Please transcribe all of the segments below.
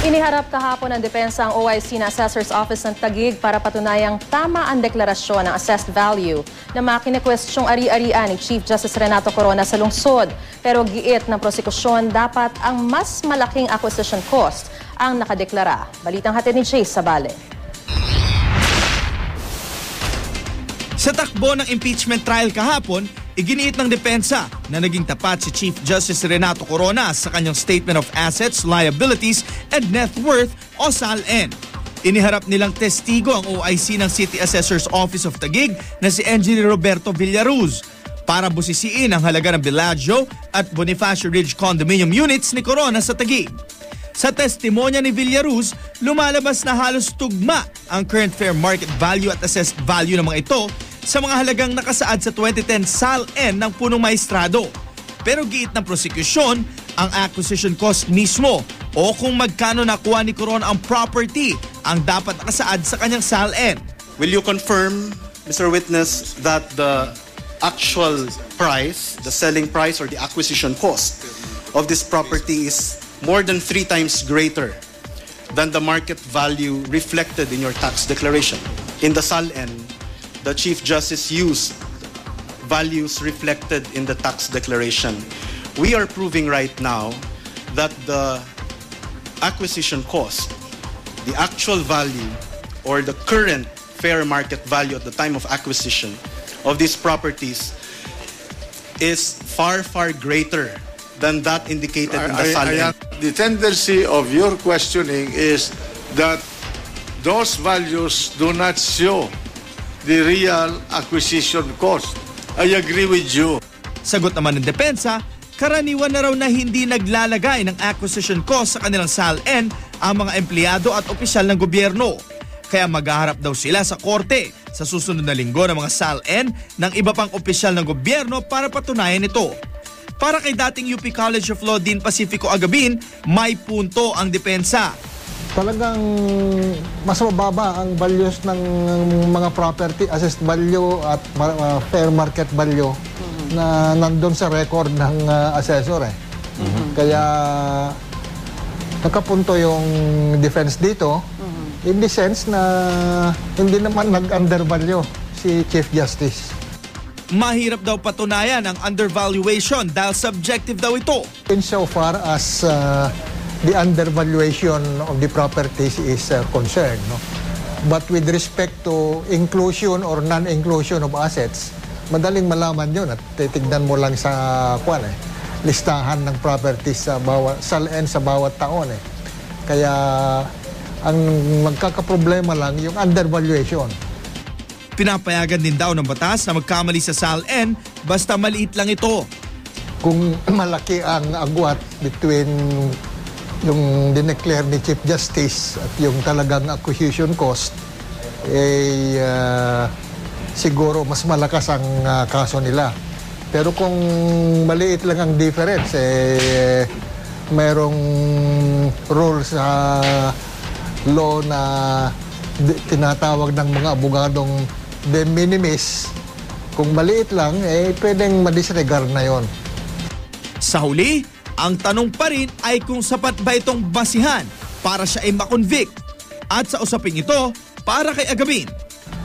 Iniharap kahapon ng depensa ang OIC na Assessor's Office ng Taguig para patunayang tama ang deklarasyon ng assessed value na makine-questionong ari-arian ni Chief Justice Renato Corona sa lungsod. Pero giit ng prosekusyon, dapat ang mas malaking acquisition cost ang nakadeklara. Balitang hatid ni Jay Sabale. Sa takbo ng impeachment trial kahapon, iginiit ng depensa na naging tapat si Chief Justice Renato Corona sa kanyang Statement of Assets, Liabilities, and Net Worth o SALN. Iniharap nilang testigo ang OIC ng City Assessor's Office of Taguig na si Engineer Roberto Villaruz para busisiin ang halaga ng Bellagio at Bonifacio Ridge condominium units ni Corona sa Taguig. Sa testimonya ni Villaruz, lumalabas na halos tugma ang current fair market value at assessed value ng mga ito sa mga halagang nakasaad sa 2010 SALN ng punong maestrado. Pero giit ng prosekusyon ang acquisition cost mismo o kung magkano nakuha ni Corona ang property ang dapat nakasaad sa kanyang SALN. Will you confirm, Mr. Witness, that the actual price, the selling price or the acquisition cost of this property is more than 3 times greater than the market value reflected in your tax declaration? In the SALN, the Chief Justice used values reflected in the tax declaration. We are proving right now that the acquisition cost, the actual value or the current fair market value at the time of acquisition of these properties is far, far greater than that indicated in the SALN. The tendency of your questioning is that those values do not show the real acquisition cost. I agree with you. Sagot naman ng depensa, karaniwan na raw na hindi naglalagay ng acquisition cost sa kanilang SALN ang mga empleyado at opisyal ng gobyerno. Kaya maghaharap daw sila sa korte sa susunod na linggo ng mga SALN ng iba pang opisyal ng gobyerno para patunayan ito. Para kay dating UP College of Law Dean Pacifico Agabin, may punto ang depensa. Talagang mas mababa ang values ng mga property, assessed value at fair market value na nandun sa record ng assessor eh. Kaya nakapunto yung defense dito in the sense na hindi naman nag-undervalue si Chief Justice. Mahirap daw patunayan ang undervaluation dahil subjective daw ito. Insofar as the undervaluation of the properties is concerned. No? But with respect to inclusion or non-inclusion of assets, madaling malaman yun at titignan mo lang sa listahan ng properties sa bawat SALN sa bawat taon. Kaya ang magkakaproblema lang yung undervaluation. Pinapayagan din daw ng batas na magkamali sa SALN basta maliit lang ito. Kung malaki ang agwat between yung dineclare ni Chief Justice at yung talagang acquisition cost, siguro mas malakas ang kaso nila. Pero kung maliit lang ang difference, mayroong rule sa law na tinatawag ng mga abogadong de minimis. Kung maliit lang, pwedeng madisregard na yon. Sa huli, ang tanong pa rin ay kung sapat ba itong basihan para siya ay makonvict. At sa usaping ito, para kay Agabin,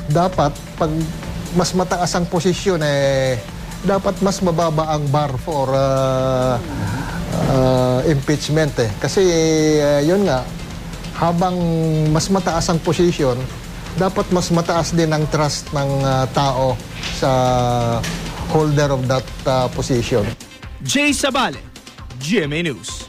dapat pag mas mataas ang posisyon, dapat mas mababa ang bar for impeachment. Kasi yun nga, habang mas mataas ang posisyon, dapat mas mataas din ang trust ng tao sa holder of that position. Jay Sabale, GMA News.